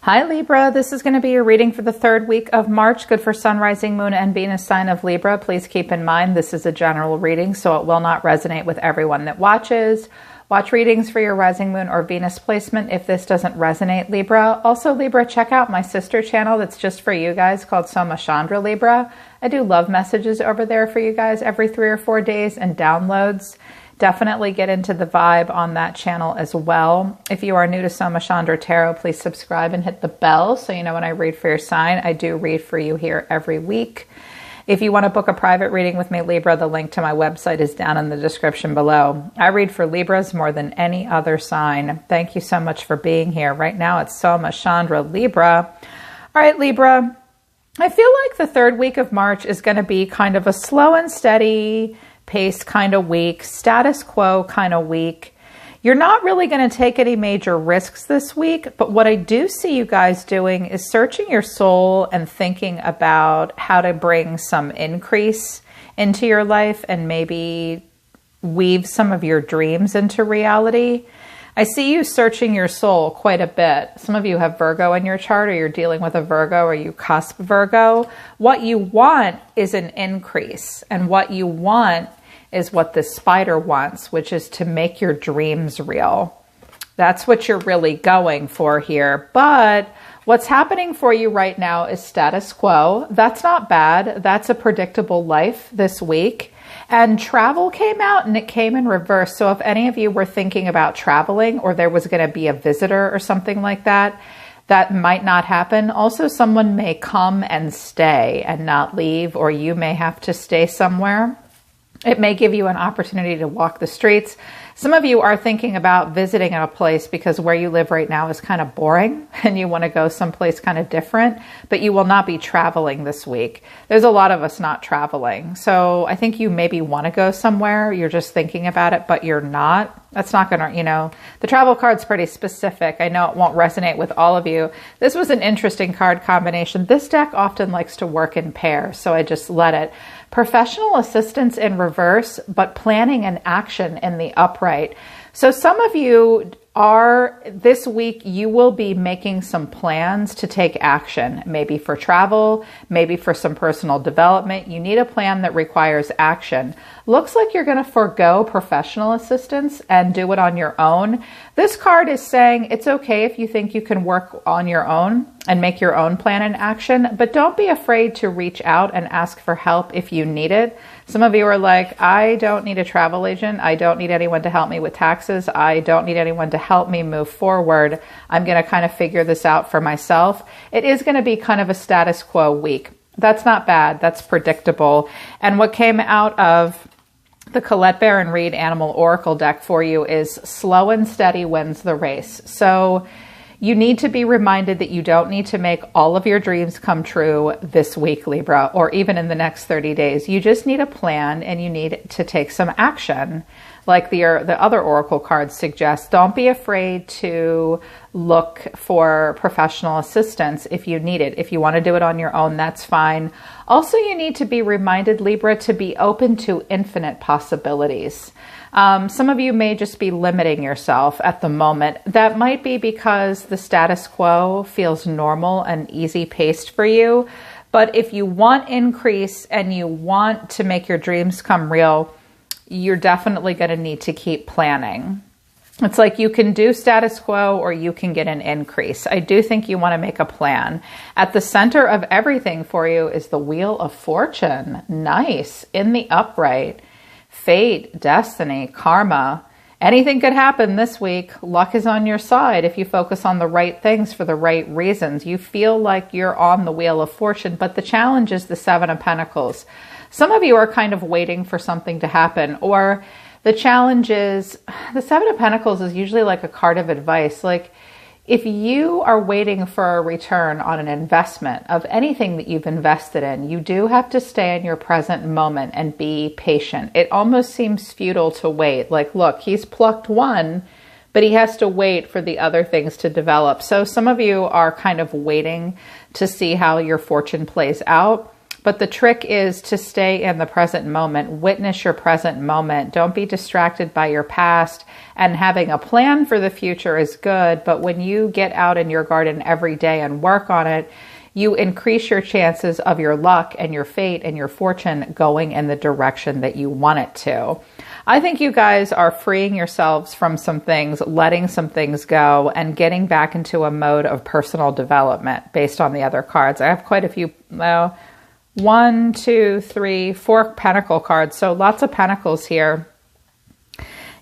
Hi Libra, this is going to be your reading for the third week of March, good for Sun, Rising, Moon, and Venus sign of Libra. Please keep in mind this is a general reading, so it will not resonate with everyone that watches. Watch readings for your Rising, Moon, or Venus placement if this doesn't resonate, Libra. Also, Libra, check out my sister channel that's just for you guys called Soma Chandra, Libra. I do love messages over there for you guys every 3 or 4 days and downloads. Definitely get into the vibe on that channel as well. If you are new to Soma Chandra Tarot, please subscribe and hit the bell so you know when I read for your sign. I do read for you here every week. If you want to book a private reading with me, Libra, the link to my website is down in the description below. I read for Libras more than any other sign. Thank you so much for being here. Right now it's Soma Chandra Libra. All right, Libra, I feel like the third week of March is going to be kind of a slow and steady pace kind of week, status quo kind of week. You're not really going to take any major risks this week, but what I do see you guys doing is searching your soul and thinking about how to bring some increase into your life and maybe weave some of your dreams into reality. I see you searching your soul quite a bit. Some of you have Virgo in your chart, or you're dealing with a Virgo, or you cusp Virgo. What you want is an increase, and what you want is what the spider wants, which is to make your dreams real. That's what you're really going for here. But what's happening for you right now is status quo. That's not bad. That's a predictable life this week. And travel came out and it came in reverse. So if any of you were thinking about traveling, or there was going to be a visitor or something like that, that might not happen. Also, someone may come and stay and not leave, or you may have to stay somewhere. It may give you an opportunity to walk the streets. Some of you are thinking about visiting a place because where you live right now is kind of boring and you want to go someplace kind of different, but you will not be traveling this week. There's a lot of us not traveling. So I think you maybe want to go somewhere. You're just thinking about it, but you're not. That's not going to, the travel card's pretty specific. I know it won't resonate with all of you. This was an interesting card combination. This deck often likes to work in pairs, so I just let it. Professional assistance in reverse, but planning and action in the upright. So some of you are, this week, you will be making some plans to take action, maybe for travel, maybe for some personal development. You need a plan that requires action. Looks like you're going to forego professional assistance and do it on your own. This card is saying it's okay if you think you can work on your own and make your own plan and action, but don't be afraid to reach out and ask for help if you need it. Some of you are like, I don't need a travel agent. I don't need anyone to help me with taxes. I don't need anyone to help me move forward. I'm going to kind of figure this out for myself. It is going to be kind of a status quo week. That's not bad. That's predictable. And what came out of the Colette Baron Reed Animal Oracle deck for you is slow and steady wins the race. So you need to be reminded that you don't need to make all of your dreams come true this week, Libra, or even in the next 30 days. You just need a plan and you need to take some action. Like the other Oracle cards suggest, don't be afraid to look for professional assistance if you need it. If you want to do it on your own, that's fine. Also, you need to be reminded, Libra, to be open to infinite possibilities. Some of you may just be limiting yourself at the moment. That might be because the status quo feels normal and easy paced for you. But if you want increase and you want to make your dreams come real, you're definitely going to need to keep planning. It's like you can do status quo or you can get an increase. I do think you want to make a plan. At the center of everything for you is the Wheel of Fortune. Nice. In the upright. Fate, destiny, karma. Anything could happen this week. Luck is on your side if you focus on the right things for the right reasons. You feel like you're on the Wheel of Fortune, but the challenge is the Seven of Pentacles. Some of you are kind of waiting for something to happen, or the challenge is the Seven of Pentacles is usually like a card of advice. Like if you are waiting for a return on an investment of anything that you've invested in, you do have to stay in your present moment and be patient. It almost seems futile to wait. Like, look, he's plucked one, but he has to wait for the other things to develop. So some of you are kind of waiting to see how your fortune plays out. But the trick is to stay in the present moment, witness your present moment. Don't be distracted by your past, and having a plan for the future is good. But when you get out in your garden every day and work on it, you increase your chances of your luck and your fate and your fortune going in the direction that you want it to. I think you guys are freeing yourselves from some things, letting some things go, and getting back into a mode of personal development based on the other cards. I have quite a few, 1, 2, 3, 4 pentacle cards. So lots of pentacles here.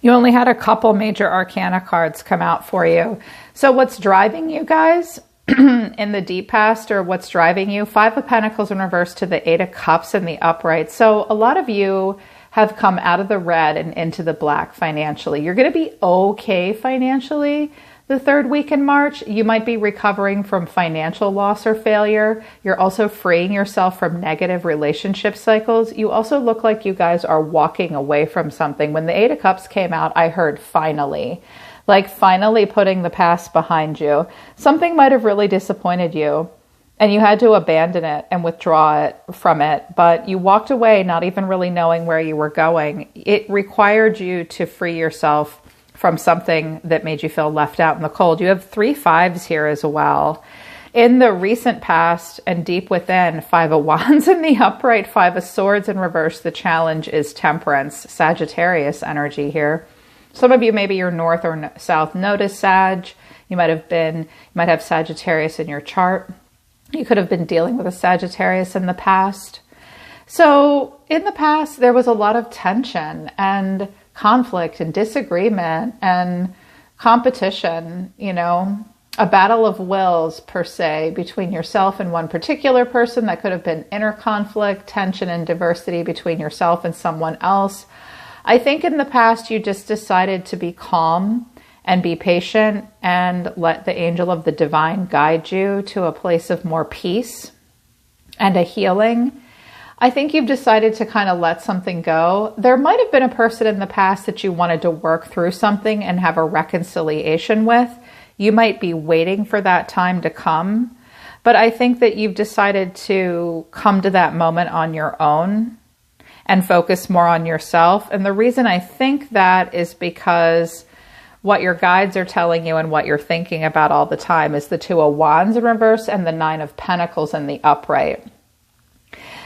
You only had a couple major arcana cards come out for you. So what's driving you guys in the deep past, or what's driving you? 5 of Pentacles in reverse to the 8 of Cups in the upright. So a lot of you have come out of the red and into the black financially. You're going to be okay financially the third week in March. You might be recovering from financial loss or failure. You're also freeing yourself from negative relationship cycles. You also look like you guys are walking away from something. When the 8 of Cups came out, I heard finally. Like finally putting the past behind you. Something might have really disappointed you, and you had to abandon it and withdraw it from it, but you walked away not even really knowing where you were going. It required you to free yourself from something that made you feel left out in the cold. You have 3 5s here as well. In the recent past and deep within, 5 of Wands in the upright, 5 of Swords in reverse. The challenge is Temperance, Sagittarius energy here. Some of you, maybe you're north or south node is Sag. You might have Sagittarius in your chart. You could have been dealing with a Sagittarius in the past. So in the past, there was a lot of tension and conflict and disagreement and competition, you know, a battle of wills per se between yourself and one particular person. That could have been inner conflict, tension and diversity between yourself and someone else. I think in the past, you just decided to be calm and be patient and let the angel of the divine guide you to a place of more peace and a healing. I think you've decided to kind of let something go. There might have been a person in the past that you wanted to work through something and have a reconciliation with. You might be waiting for that time to come, but I think that you've decided to come to that moment on your own and focus more on yourself. And the reason I think that is because what your guides are telling you and what you're thinking about all the time is the 2 of Wands in reverse and the 9 of Pentacles in the upright.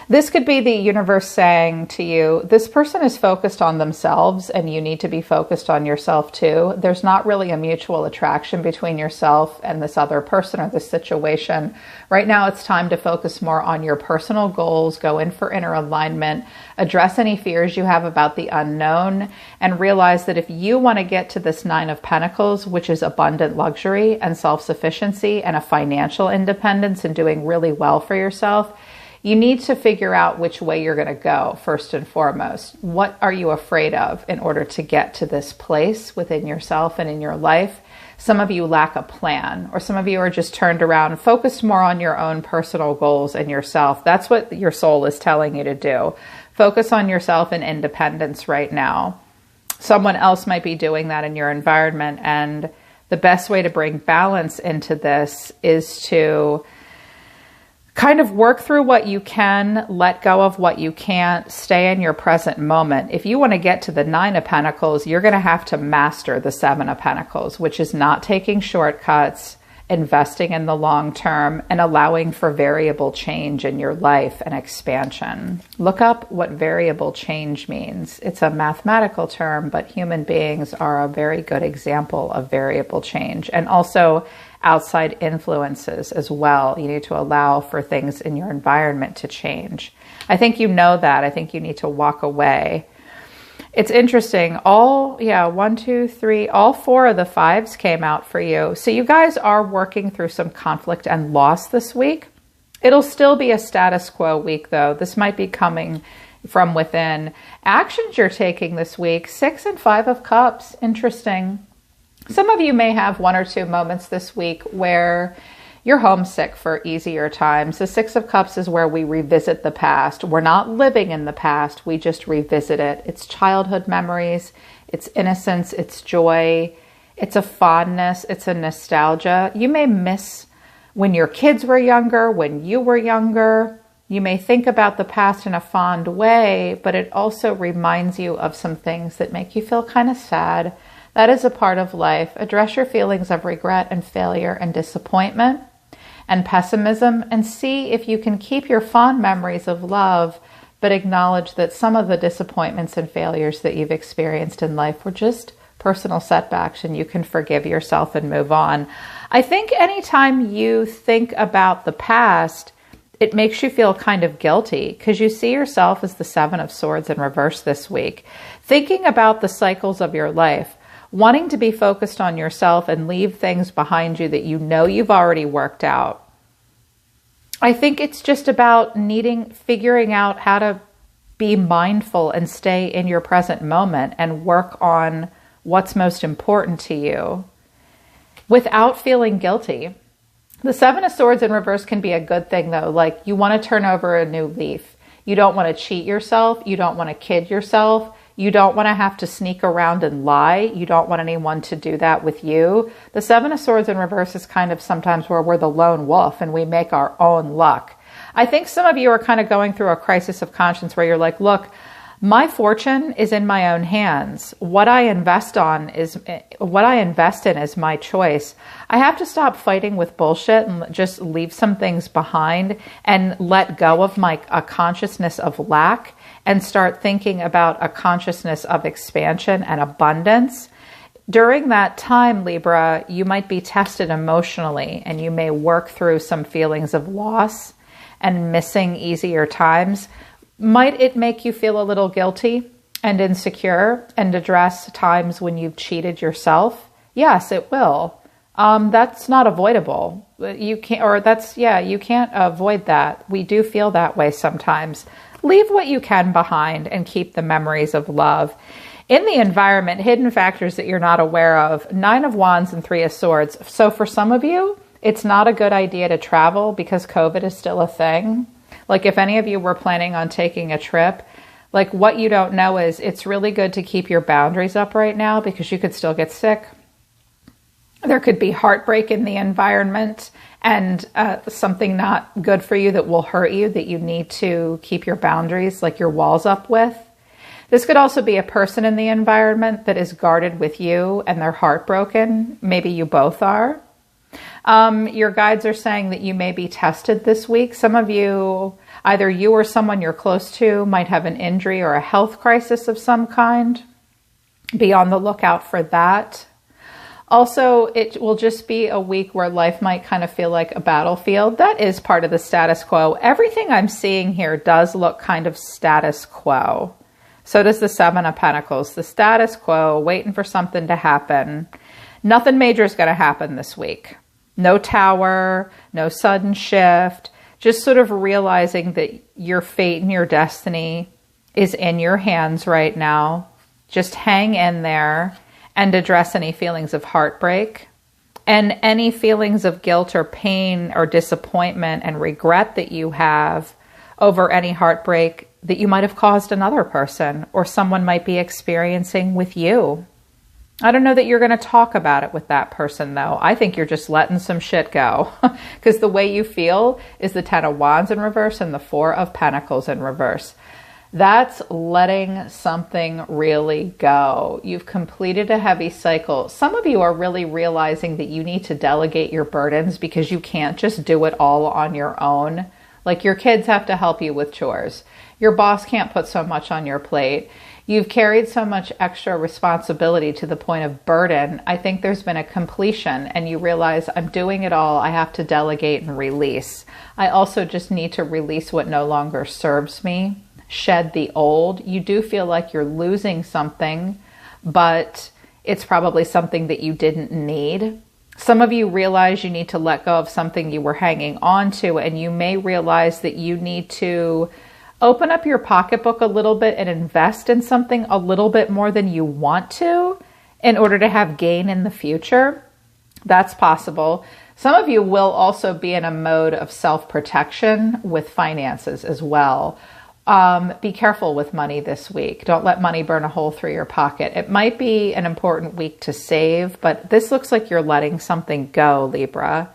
This could be the universe saying to you, this person is focused on themselves and you need to be focused on yourself too. There's not really a mutual attraction between yourself and this other person or this situation. Right now, it's time to focus more on your personal goals, go in for inner alignment, address any fears you have about the unknown, and realize that if you want to get to this 9 of Pentacles, which is abundant luxury and self-sufficiency and a financial independence and doing really well for yourself, you need to figure out which way you're going to go first and foremost. What are you afraid of in order to get to this place within yourself and in your life? Some of you lack a plan, or some of you are just turned around, focused more on your own personal goals and yourself. That's what your soul is telling you to do. Focus on yourself and independence right now. Someone else might be doing that in your environment, and the best way to bring balance into this is to kind of work through what you can, let go of what you can't, stay in your present moment. If you want to get to the 9 of Pentacles, you're going to have to master the 7 of Pentacles, which is not taking shortcuts, investing in the long term, and allowing for variable change in your life and expansion. Look up what variable change means. It's a mathematical term, but human beings are a very good example of variable change. And also outside influences as well. You need to allow for things in your environment to change. I think you know that. I think you need to walk away. It's interesting. All 4 of the 5s came out for you. So you guys are working through some conflict and loss this week. It'll still be a status quo week though. This might be coming from within. Actions you're taking this week, 6 and 5 of Cups. Interesting. Some of you may have 1 or 2 moments this week where you're homesick for easier times. The 6 of Cups is where we revisit the past. We're not living in the past. We just revisit it. It's childhood memories. It's innocence. It's joy. It's a fondness. It's a nostalgia. You may miss when your kids were younger, when you were younger. You may think about the past in a fond way, but it also reminds you of some things that make you feel kind of sad. That is a part of life. Address your feelings of regret and failure and disappointment and pessimism, and see if you can keep your fond memories of love, but acknowledge that some of the disappointments and failures that you've experienced in life were just personal setbacks, and you can forgive yourself and move on. I think anytime you think about the past, it makes you feel kind of guilty because you see yourself as the Seven of Swords in reverse this week. Thinking about the cycles of your life, wanting to be focused on yourself and leave things behind you that you know you've already worked out. I think it's just about figuring out how to be mindful and stay in your present moment and work on what's most important to you without feeling guilty. The Seven of Swords in reverse can be a good thing though. Like you want to turn over a new leaf. You don't want to cheat yourself. You don't want to kid yourself. You don't want to have to sneak around and lie. You don't want anyone to do that with you. The Seven of Swords in reverse is kind of sometimes where we're the lone wolf and we make our own luck. I think some of you are kind of going through a crisis of conscience where you're like, look, my fortune is in my own hands. What I invest in is my choice. I have to stop fighting with bullshit and just leave some things behind and let go of a consciousness of lack and start thinking about a consciousness of expansion and abundance. During that time, Libra, you might be tested emotionally and you may work through some feelings of loss and missing easier times. Might it make you feel a little guilty and insecure and address times when you've cheated yourself? Yes, it will. That's not avoidable. You can't avoid that. We do feel that way sometimes. Leave what you can behind and keep the memories of love. In the environment, hidden factors that you're not aware of, Nine of Wands and Three of Swords. So for some of you, it's not a good idea to travel because COVID is still a thing. Like if any of you were planning on taking a trip, like what you don't know is it's really good to keep your boundaries up right now because you could still get sick. There could be heartbreak in the environment and something not good for you that will hurt you that you need to keep your boundaries, like your walls up with. This could also be a person in the environment that is guarded with you and they're heartbroken. Maybe you both are. Your guides are saying that you may be tested this week. Some of you, either you or someone you're close to, might have an injury or a health crisis of some kind. Be on the lookout for that. Also, it will just be a week where life might kind of feel like a battlefield. That is part of the status quo. Everything I'm seeing here does look kind of status quo. So does the Seven of Pentacles. The status quo, waiting for something to happen. Nothing major is going to happen this week. No tower, no sudden shift. Just sort of realizing that your fate and your destiny is in your hands right now. Just hang in there and address any feelings of heartbreak and any feelings of guilt or pain or disappointment and regret that you have over any heartbreak that you might have caused another person or someone might be experiencing with you. I don't know that you're going to talk about it with that person, though. I think you're just letting some shit go because the way you feel is the Ten of Wands in reverse and the Four of Pentacles in reverse. That's letting something really go. You've completed a heavy cycle. Some of you are really realizing that you need to delegate your burdens because you can't just do it all on your own. Like your kids have to help you with chores. Your boss can't put so much on your plate. You've carried so much extra responsibility to the point of burden. I think there's been a completion and you realize I'm doing it all. I have to delegate and release. I also just need to release what no longer serves me, shed the old. You do feel like you're losing something, but it's probably something that you didn't need. Some of you realize you need to let go of something you were hanging on to, and you may realize that you need to open up your pocketbook a little bit and invest in something a little bit more than you want to in order to have gain in the future. That's possible. Some of you will also be in a mode of self-protection with finances as well. Be careful with money this week. Don't let money burn a hole through your pocket. It might be an important week to save, but this looks like you're letting something go, Libra.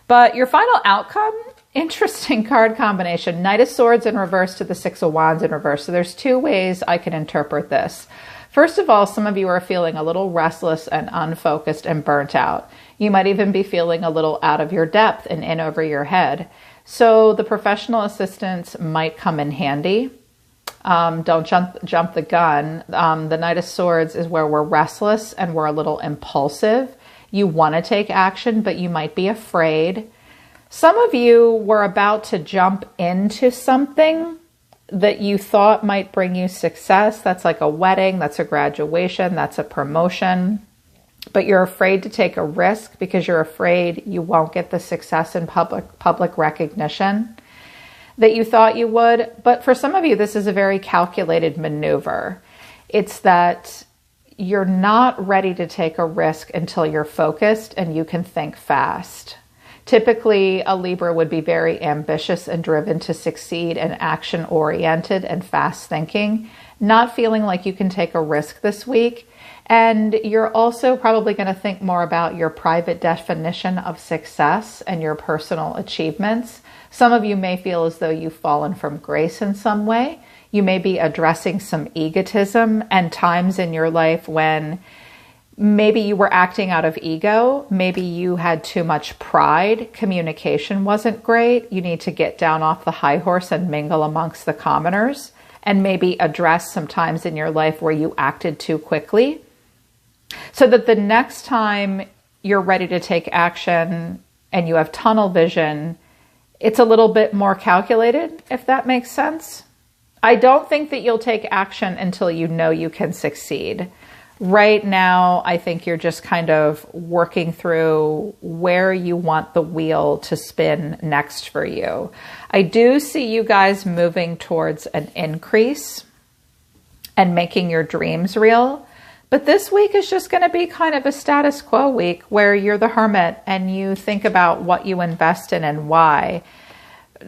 But your final outcome Interesting card combination. Knight of Swords in reverse to the Six of Wands in reverse. So there's two ways I can interpret this. First of all, some of you are feeling a little restless and unfocused and burnt out. You might even be feeling a little out of your depth and in over your head. So the professional assistance might come in handy. Don't jump the gun. The Knight of Swords is where we're restless and we're a little impulsive. You want to take action, but you might be afraid. Some of you were about to jump into something that you thought might bring you success. That's like a wedding, that's a graduation, that's a promotion. But you're afraid to take a risk because you're afraid you won't get the success in public recognition that you thought you would. But for some of you, this is a very calculated maneuver. It's that you're not ready to take a risk until you're focused and you can think fast. Typically, a Libra would be very ambitious and driven to succeed and action-oriented and fast-thinking, not feeling like you can take a risk this week. And you're also probably going to think more about your private definition of success and your personal achievements. Some of you may feel as though you've fallen from grace in some way. You may be addressing some egotism and times in your life when maybe you were acting out of ego. Maybe you had too much pride. Communication wasn't great. You need to get down off the high horse and mingle amongst the commoners, and maybe address some times in your life where you acted too quickly, so that the next time you're ready to take action and you have tunnel vision, it's a little bit more calculated, if that makes sense. I don't think that you'll take action until you know you can succeed. Right now, I think you're just kind of working through where you want the wheel to spin next for you. I do see you guys moving towards an increase and making your dreams real. But this week is just going to be kind of a status quo week where you're the hermit and you think about what you invest in and why.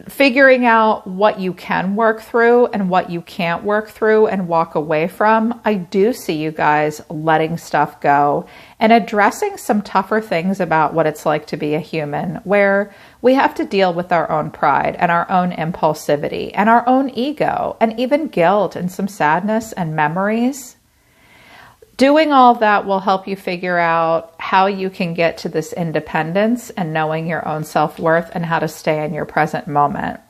Figuring out what you can work through and what you can't work through and walk away from. I do see you guys letting stuff go and addressing some tougher things about what it's like to be a human, where we have to deal with our own pride and our own impulsivity and our own ego and even guilt and some sadness and memories. Doing all that will help you figure out how you can get to this independence and knowing your own self-worth and how to stay in your present moment.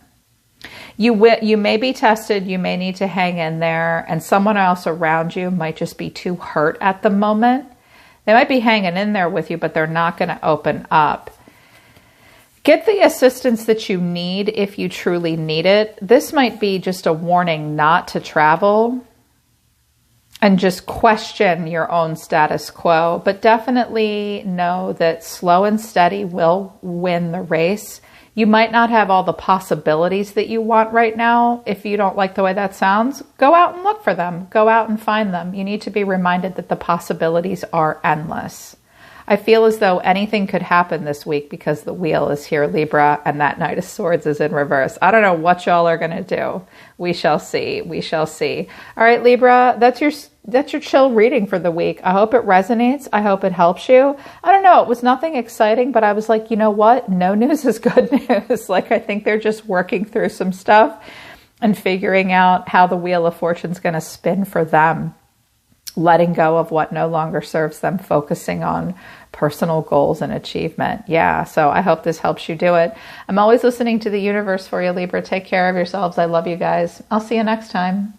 You may be tested, you may need to hang in there, and someone else around you might just be too hurt at the moment. They might be hanging in there with you, but they're not going to open up. Get the assistance that you need if you truly need it. This might be just a warning not to travel and just question your own status quo, but definitely know that slow and steady will win the race. You might not have all the possibilities that you want right now. If you don't like the way that sounds, go out and look for them. Go out and find them. You need to be reminded that the possibilities are endless. I feel as though anything could happen this week because the wheel is here, Libra, and that Knight of Swords is in reverse. I don't know what y'all are going to do. We shall see. We shall see. All right, Libra, that's your chill reading for the week. I hope it resonates. I hope it helps you. I don't know. It was nothing exciting, but I was like, you know what? No news is good news. Like, I think they're just working through some stuff and figuring out how the Wheel of Fortune's going to spin for them. Letting go of what no longer serves them, focusing on personal goals and achievement. Yeah, so I hope this helps you do it. I'm always listening to the universe for you, Libra. Take care of yourselves. I love you guys. I'll see you next time.